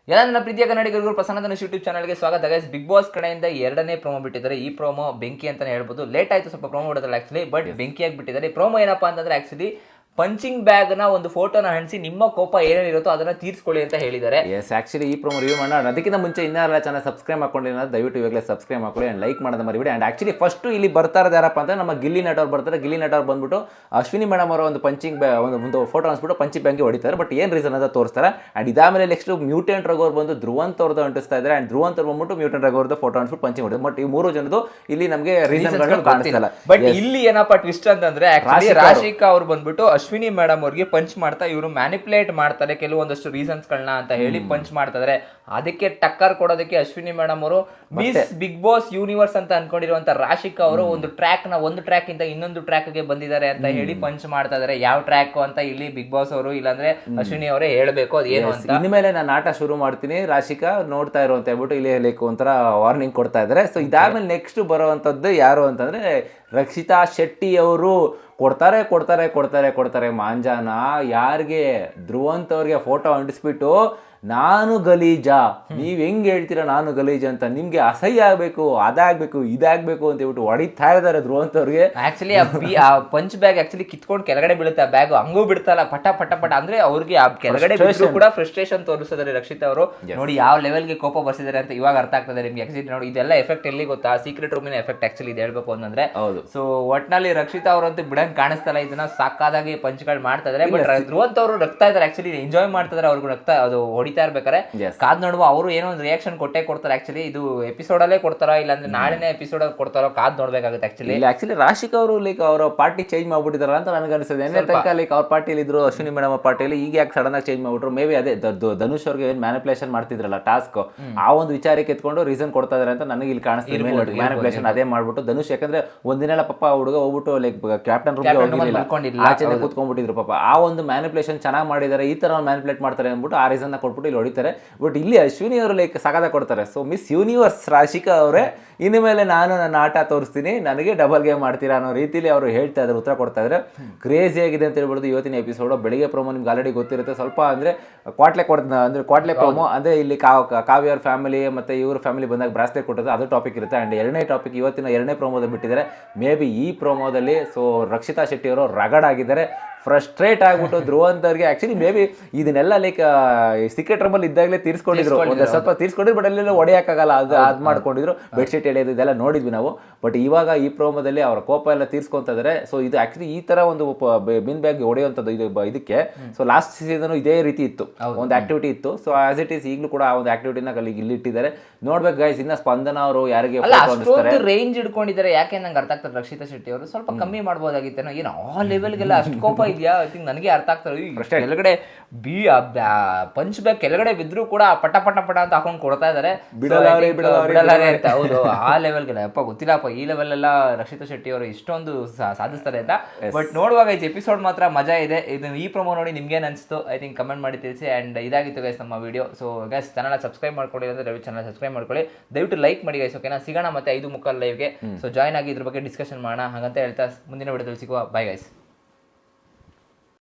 ಎಲ್ಲ ನನ್ನ ಪ್ರೀತಿಯ ಕನ್ನಡಿಗರಿಗೂ ಪ್ರಸನ್ನ ಯೂಟ್ಯೂಬ್ ಚಾನಲ್ಗೆ ಸ್ವಾಗತ ಗೈಸ್. ಬಿಗ್ ಬಾಸ್ ಕಡೆಯಿಂದ ಎರಡನೇ ಪ್ರೋಮೋ ಬಿಟ್ಟಿದ್ದಾರೆ. ಈ ಪ್ರೋಮೋ ಬೆಂಕಿ ಅಂತಾನೆ ಹೇಳ್ಬೋದು. ಲೇಟ್ ಆಯ್ತು ಸ್ವಲ್ಪ ಪ್ರೋಮೋ ಬಿಡೋದ್ರಲ್ಲಿ ಆಕ್ಚುಲಿ, ಬಟ್ ಬೆಂಕಿಯಾಗಿ ಬಿಟ್ಟಿದ್ದಾರೆ. ಪ್ರೋಮೋ ಏನಪ್ಪಾ ಅಂತಂದ್ರೆ ಆಕ್ಚುಲಿ ಪಂಚಿಂಗ್ ಬ್ಯಾಗ್ ನ ಒಂದು ಫೋಟೋನ ಹಂಚಿಸಿ ನಿಮ್ಮ ಕೋಪ ಏನೇನಿರುತ್ತೋ ಅದನ್ನ ತೀರ್ಸ್ಕೊಳ್ಳಿ ಅಂತ ಹೇಳಿದ್ದಾರೆ. ಎಸ್, ಆಕ್ಚುಲಿ ಈ ಪ್ರೋಮೋ ರಿವ್ಯೂ ಮಾಡೋಣ. ಅದಕ್ಕಿಂತ ಮುಂಚೆ ಇನ್ನೂ ಚಾನಲ್ ಸಬ್ಸ್ಕ್ರೈಬ್ ಮಾಡ್ಕೊಂಡಿಲ್ಲ ದಯವಿಟ್ಟು ಇವಾಗಲೇ ಸಬ್ಸ್ಕ್ರೈಬ್ ಮಾಡ್ಕೊಳ್ಳಿ ಅಂಡ್ ಲೈಕ್ ಮಾಡೋದು ಮರಿಬೇಡಿ. ಅಂಡ್ ಆಕ್ಚುಲಿ ಫಸ್ಟ್ ಇಲ್ಲಿ ಬರ್ತಾ ಇರೋದು ಯಾರಪ್ಪ ಅಂತ ನಮ್ಮ ಗಿಲ್ಲಿ ನಟ ಅವ್ರು ಬರ್ತಾರೆ. ಗಿಲ್ಲಿ ನಟ ಅವ್ರು ಬಂದ್ಬಿಟ್ಟು ಅಶ್ವಿನಿ ಮೇಡಮ್ ಅವರ ಒಂದು ಪಂಚಿಂಗ್ ಬ್ಯಾಗ್ ಒಂದು ಫೋಟೋ ಅನ್ಸ್ಬಿಟ್ಟು ಪಂಚಿಂಗ್ ಬ್ಯಾಗ್ಗೆ ಹೊಡಿತಾರೆ. ಬಟ್ ಏನು ರೀಸನ್ ಅಂತ ತೋರಿಸ್ತಾರೆ. ಅಂಡ್ ಇದಾದ್ಮೇಲೆ ನೆಕ್ಸ್ಟ್ ಮ್ಯೂಟೆಂಟ್ ರಘು ಬಂದು ಧ್ರುವಂತ್ ಅವ್ರದ್ದು ಅಂಟಿಸ್ತಾ ಇದ್ದಾರೆ. ಅಂಡ್ ಧ್ರುವಂತ್ ಅವ್ರು ಬಂದ್ಬಿಟ್ಟು ಮ್ಯೂಟೆಂಟ್ ರಘು ಅವ್ರದ್ದು ಫೋಟೋ ಅನ್ಸ್ಬಿಟ್ಟು ಪಂಚಿಂಗ್ ಹೊಡಿದ್ರು. ಬಟ್ ಈ ಮೂರು ಜನದ್ದು ಇಲ್ಲಿ ನಮಗೆ ರೀಸನ್ ಕಾಣಿಸ್ತಿಲ್ಲ. ಬಟ್ ಇಲ್ಲಿ ಏನಪ್ಪಾ ಟ್ವಿಸ್ಟ್ ಅಂತಂದ್ರೆ ರಾಶಿಕಾ ಅವ್ರು ಬಂದ್ಬಿಟ್ಟು ಅಶ್ವಿನಿ ಮೇಡಮ್ ಅವ್ರಿಗೆ ಪಂಚ್ ಮಾಡ್ತಾ ಇವರು ಮ್ಯಾನಿಪುಲೇಟ್ ಮಾಡ್ತಾರೆ ಕೆಲವೊಂದಷ್ಟು ರೀಸನ್ಸ್ ಗಳನ್ನ ಅಂತ ಹೇಳಿ ಪಂಚ್ ಮಾಡ್ತಾರೆ. ಅದಕ್ಕೆ ಟಕ್ಕರ್ ಕೊಡೋದಕ್ಕೆ ಅಶ್ವಿನಿ ಮೇಡಮ್ ಅವರು ಮಿಸ್ ಬಿಗ್ ಬಾಸ್ ಯೂನಿವರ್ಸ್ ಅಂತ ಅನ್ಕೊಂಡಿರುವಂತ ರಾಶಿಕಾ ಅವರು ಒಂದು ಟ್ರ್ಯಾಕ್ ಇಂದ ಇನ್ನೊಂದು ಟ್ರ್ಯಾಕ್ ಗೆ ಬಂದಿದ್ದಾರೆ ಅಂತ ಹೇಳಿ ಪಂಚ್ ಮಾಡ್ತಾ ಇದಾರೆ. ಯಾವ ಟ್ರ್ಯಾಕ್ ಅಂತ ಇಲ್ಲಿ ಬಿಗ್ ಬಾಸ್ ಅವರು ಇಲ್ಲಾಂದ್ರೆ ಅಶ್ವಿನಿ ಅವರೇ ಹೇಳ್ಬೇಕು ಅದೇನು ಅಂತ. ಇನ್ಮೇಲೆ ನಾನು ಆಟ ಶುರು ಮಾಡ್ತೀನಿ, ರಾಶಿಕಾ ನೋಡ್ತಾ ಇರೋ ಅಂತ ಹೇಳ್ಬಿಟ್ಟು ಇಲ್ಲಿ ಲೈಕ್ ಒಂಥರ ವಾರ್ನಿಂಗ್ ಕೊಡ್ತಾ ಇದ್ದಾರೆ. ಸೊ ಇದಾದ್ಮೇಲೆ ನೆಕ್ಸ್ಟ್ ಬರುವಂತದ್ದು ಯಾರು ಅಂತಂದ್ರೆ ರಕ್ಷಿತಾ ಶೆಟ್ಟಿ ಅವರು ಕೊಡ್ತಾರೆ ಮಾಂಜಾನ ಯಾರಿಗೆ ಧ್ರುವಂತ್ ಅವ್ರಿಗೆ ಫೋಟೋ ಅಂಟಿಸ್ಬಿಟ್ಟು ನಾನು ಗಲೀಜಾ, ನೀವ್ ಹೆಂಗ್ ಹೇಳ್ತೀರಾ ನಾನು ಗಲೀಜ್ ಅಂತ, ನಿಮ್ಗೆ ಅಸಹ್ಯ ಆಗ್ಬೇಕು, ಅದಾಗ್ಬೇಕು ಇದಾಗ್ಬೇಕು ಅಂತ ಹೇಳ್ಬಿಟ್ಟು ಹೊಡಿತಾ ಇದಾರೆ ಧ್ರುವಂತ್ ಅವ್ರಿಗೆ. ಆಕ್ಚುಲಿ ಆ ಪಂಚ್ ಬ್ಯಾಗ್ ಆಕ್ಚುಲಿ ಕಿತ್ಕೊಂಡು ಕೆಳಗಡೆ ಬೀಳುತ್ತೆ. ಆ ಬ್ಯಾಗ್ ಹಂಗೂ ಬಿಡ್ತಲ್ಲ ಪಟ ಅಂದ್ರೆ ಅವ್ರಿಗೆ ಆ ಕೆಳಗಡೆ ಕೂಡ ಫ್ರಸ್ಟ್ರೇಷನ್ ತೋರಿಸಿದ್ದಾರೆ ರಕ್ಷಿತಾ ಅವರು. ನೋಡಿ ಯಾವ ಲೆವೆಲ್ಗೆ ಕೋಪ ಬರ್ಸಿದ್ದಾರೆ ಅಂತ ಇವಾಗ ಅರ್ಥ ಆಗ್ತದೆ ನಿಮ್ಗೆ. ಆಕ್ಚುಲಿ ನೋಡಿ ಇದೆಲ್ಲ ಎಫೆಕ್ಟ್ ಎಲ್ಲಿ ಗೊತ್ತಾ, ಸೀಕ್ರೆಟ್ ರೂಮಿನ ಎಫೆಕ್ಟ್ ಆಕ್ಚುಲಿ ಇದು ಹೇಳ್ಬೇಕು ಅಂತಂದ್ರೆ. ಸೊ ಒಟ್ನಲ್ಲಿ ರಕ್ಷಿತಾ ಅವರಂತೂ ಬಿಡಂಗ್ ಕಾಣಿಸ್ತಲ್ಲ, ಇದನ್ನ ಸಾಕಾದಾಗಿ ಪಂಚ್ಗಳು ಮಾಡ್ತಾ ಇದಾರೆ. ಬಟ್ ಧ್ರುವಂತ್ ಅವರು ರಕ್ತಾ ಇದಾರೆ, ಆಕ್ಚುಲಿ ಎಂಜಾಯ್ ಮಾಡ್ತಿದ್ದಾರೆ. ಅವ್ರಿಗೂ ರಕ್ತ ಅದು ಹೊಡಿತಾ ಇರ್ಬೇಕಾರೆ ಕಾದ್ ನೋಡುವ ಅವರು ಏನೋ ಒಂದು ರಿಯಾಕ್ಷನ್ ಕೊಡ್ತಾರೆ. ಆಕ್ಚುಲಿ ಇದು ಎಪಿಸೋಡ್ ಅಲ್ಲೇ ಕೊಡ್ತಾರೋ ಇಲ್ಲಾಂದ್ರೆ ನಾಳೆನೇ ಎಪಿಸೋಡ್ ಅಲ್ಲಿ ಕೊಡ್ತಾರೋ ಕಾದ್ ನೋಡ್ಬೇಕಾಗುತ್ತೆ. ಆಕ್ಚುಲಿ ರಾಶಿಕಾ ಅವರು ಲೈಕ್ ಅವರ ಪಾರ್ಟಿ ಚೇಂಜ್ ಮಾಡ್ಬಿಟ್ಟಿದಾರ ಅಂತ ನನಗೆ ಅನಿಸ್ತದೆ. ಎಣ್ಣೆ ತನಕ ಲೈಕ್ ಅವ್ರ ಪಾರ್ಟಿಲಿ ಇದ್ರು ಅಶ್ವಿನಿ ಮೇಡಮ್ ಪಾರ್ಟಿಲಿ, ಈಗ ಯಾಕೆ ಸಡನ್ ಆಗಿ ಚೇಂಜ್ ಮಾಡ್ಬಿಟ್ರು. ಮೇ ಬಿ ಅದೇ ಧನುಷ್ ಅವ್ರಿಗೆ ಏನ್ ಮ್ಯಾನಿಪುಲೇಷನ್ ಮಾಡ್ತಿದ್ರಲ್ಲ ಟಾಸ್ಕ್, ಆ ಒಂದು ವಿಚಾರಕ್ಕೆ ಎತ್ಕೊಂಡು ರೀಸನ್ ಕೊಡ್ತಾ ಇದಾರೆ ಅಂತ ನನಗೆ ಇಲ್ಲಿ ಕಾಣಿಸ್ತಿದೆ. ಮ್ಯಾನಿಪುಲೇಷನ್ ಅದೇ ಮಾಡ್ಬಿಟ್ಟು ಧನುಷ್, ಯಾಕಂದ್ರೆ ಒಂದಿನೆಲ್ಲ ಪಾಪ ಹುಡುಗ ಹೋಗ್ಬಿಟ್ಟು ಲೈಕ್ ಕ್ಯಾಪ್ಟನ್ ರೂಮ್ಗೆ ಹೋಗಿಲ್ಲ, ಆಚೆನೆ ಕೂತ್ಕೊಂಡ್ಬಿಟ್ಟಿದ್ರು ಪಾಪ. ಆ ಒಂದು ಮ್ಯಾನಿಪುಲೇಷನ್ ಚೆನ್ನಾಗಿ ಮಾಡಿದ್ದಾರೆ. ಈ ತರ ಮ್ಯಾನಿಪುಲೇಟ್ ಮಾಡ್ತಾರೆ ಅಂದ್ಬಿಟ್ಟು ಆ ರೀಸನ್ ಕೊಟ್ಬಿಟ್ಟು ಇಲ್ಲಿ ಹೊಡಿತಾರೆ. ಬಟ್ ಇಲ್ಲಿ ಅಶ್ವಿನಿ ಅವರು ಲೈಕ್ ಸಕಾದ ಕೊಡ್ತಾರೆ. ಸೊ ಮಿಸ್ ಯೂನಿವರ್ಸ್ ರಾಶಿಕಾ ಅವರೇ ಇನ್ನು ಮೇಲೆ ನಾನು ನನ್ನ ಆಟ ತೋರಿಸ್ತೀನಿ, ನನಗೆ ಡಬಲ್ ಗೇಮ್ ಮಾಡ್ತೀರಾ ಅನ್ನೋ ರೀತಿಲಿ ಅವರು ಹೇಳ್ತಾ ಇದ್ದಾರೆ, ಉತ್ತರ ಕೊಡ್ತಾ ಇದ್ದಾರೆ. ಕ್ರೇಜಿ ಆಗಿದೆ ಅಂತ ಹೇಳ್ಬಿಟ್ಟು ಇವತ್ತಿನ ಎಪಿಸೋಡ್. ಬೆಳಿಗ್ಗೆ ಪ್ರೋಮೋ ನಿಮ್ಗೆ ಆಲ್ರೆಡಿ ಗೊತ್ತಿರುತ್ತೆ. ಸ್ವಲ್ಪ ಅಂದ್ರೆ ಕ್ವಾಟ್ಲೆ ಪ್ರೋಮೋ ಅಂದ್ರೆ ಇಲ್ಲಿ ಕಾವ್ಯವ್ರ ಫ್ಯಾಮಿಲಿ ಮತ್ತೆ ಇವ್ರ ಫ್ಯಾಮಿಲಿ ಬಂದಾಗ ಬ್ರಾಸ್ಲೆಟ್ ಕೊಟ್ಟದ್ದು ಅದು ಟಾಪಿಕ್ ಇರುತ್ತೆ. ಅಂಡ್ ಎರಡನೇ ಟಾಪಿಕ್ ಇವತ್ತಿನ ಎರಡನೇ ಪ್ರೋಮೋದಲ್ಲಿ ಬಿಟ್ಟಿದ್ದಾರೆ. ಮೇ ಬಿ ಈ ಪ್ರೋಮೋದಲ್ಲಿ ಸೊ ರಕ್ಷಿತಾ ಶೆಟ್ಟಿ ಅವರು ರಗಡ್ ಆಗಿದ್ದಾರೆ, ಫ್ರಸ್ಟ್ರೇಟ್ ಆಗ್ಬಿಟ್ಟು ಧ್ರುವಂತ್ ಅವ್ರಿಗೆ. ಆಕ್ಚುಲಿ ಮೇ ಬಿ ಇದನ್ನೆಲ್ಲ ಲೈಕ್ ಸೀಕ್ರೆಟ್ ರೂಮ್ ಅಲ್ಲಿ ಇದ್ದಾಗಲೇ ತೀರ್ಸ್ಕೊಂಡಿದ್ರು, ಸ್ವಲ್ಪ ತೀರ್ಸ್ಕೊಂಡಿದ್ರು. ಬಟ್ ಅಲ್ಲೆಲ್ಲ ಹೊಡೆಯಕ್ಕಾಗಲ್ಲ, ಅದು ಮಾಡ್ಕೊಂಡಿದ್ರು. ಬೆಡ್ಶೀಟ್ ಎಳೆಯೋದು ಇದೆಲ್ಲ ನೋಡಿದ್ವಿ ನಾವು. ಬಟ್ ಇವಾಗ ಈ ಪ್ರೋಮೋದಲ್ಲಿ ಅವರ ಕೋಪ ಎಲ್ಲ ತೀರ್ಸ್ಕೊಂತ ಇದಾರೆ. ಸೊ ಇದು ಆಕ್ಚುಲಿ ಈ ತರ ಒಂದು ಬಿನ್ ಬ್ಯಾಗ್ ಹೊಡೆಯುವಂಥದ್ದು ಇದಕ್ಕೆ. ಸೊ ಲಾಸ್ಟ್ ಸೀಸನ್ ಇದೇ ರೀತಿ ಇತ್ತು, ಒಂದು ಆಕ್ಟಿವಿಟಿ ಇತ್ತು. ಸೊ ಆಸ್ ಇಟ್ ಈಸ್ ಈಗಲೂ ಕೂಡ ಆ ಒಂದು ಆಕ್ಟಿವಿಟಿನ ಇಲ್ಲಿ ಇಟ್ಟಿದ್ದಾರೆ. ನೋಡ್ಬೇಕು ಗೈಸ್, ಇನ್ನ ಸ್ಪಂದನ ಅವರು ಯಾರಿಗೆ ರೇಂಜ್ ಇಟ್ಕೊಂಡಿದ್ದಾರೆ. ಯಾಕೆ ನಂಗೆ ಅರ್ಥ ಆಗ್ತದೆ, ರಕ್ಷಿತಾ ಶೆಟ್ಟಿ ಅವರು ಸ್ವಲ್ಪ ಕಮ್ಮಿ ಮಾಡ್ಬೋದಾಗಿತ್ತೇನೋ. ಏನು ಆ ಲೆವೆಲ್ಗೆಲ್ಲ ಅಷ್ಟು ಕೋಪ ಇದೆಯಾ? ಐ ಥಿಂಕ್ ನನಗೆ ಅರ್ಥ ಆಗ್ತಾರೆ. ಕೆಳಗಡೆ ಪಂಚ್ ಬ್ಯಾಗ್ ಕೆಳಗಡೆ ಬಿದ್ರು ಕೂಡ ಪಟ ಅಂತ ಹಾಕೊಂಡು ಕೊಡ್ತಾ ಇದಾರೆ. ಅಂತ ಹೌದು, ಆ ಲೆವೆಲ್ಗೆಲ್ಲ ಅಪ್ಪ ಗೊತ್ತಿಲ್ಲಪ್ಪ ಈ ಲೆವೆಲ್ ಎಲ್ಲ ರಕ್ಷಿತಾ ಶೆಟ್ಟಿ ಅವರು ಇಷ್ಟೊಂದು ಸಾಧಿಸ್ತಾರೆ ಅಂತ. ಬಟ್ ನೋಡುವಾಗ ಈ ಎಪಿಸೋಡ್ ಮಾತ್ರ ಮಜಾ ಇದೆ. ಇದನ್ನ ಈ ಪ್ರೊಮೋ ನೋಡಿ ನಿಮ್ಗೇನು ಅನಿಸ್ತು ಐ ಥಿಂಕ್ ಕಮೆಂಟ್ ಮಾಡಿ ತಿಳಿಸಿ. ಅಂಡ್ ಇದಾಗಿತ್ತು ಗೈಸ್ ನಮ್ಮ video. So guys channel subscribe ಮಾಡ್ಕೊಳ್ಳಿ ಅಂದ್ರೆ ದಯವಿಟ್ಟು ಚಾನಲ್ ಸಬ್ಸ್ಕ್ರೈಬ್ ಮಾಡ್ಕೊಳ್ಳಿ, ದಯವಿಟ್ಟು ಲೈಕ್ ಮಾಡಿ ಗೈಸ್. ಓಕೆನಾ, ಸಿಗೋಣ ಮತ್ತೆ 5:30 ಲೈವ್ಗೆ. ಸೊ ಜಾಯ್ನ್ ಆಗಿ ಇದ್ರ ಬಗ್ಗೆ ಡಿಸ್ಕಷನ್ ಮಾಡೋಣ ಹಾಗಂತ ಹೇಳ್ತಾ ಮುಂದಿನ ವಿಡಿಯೋದಲ್ಲಿ ಸಿಗುವ. Bye guys.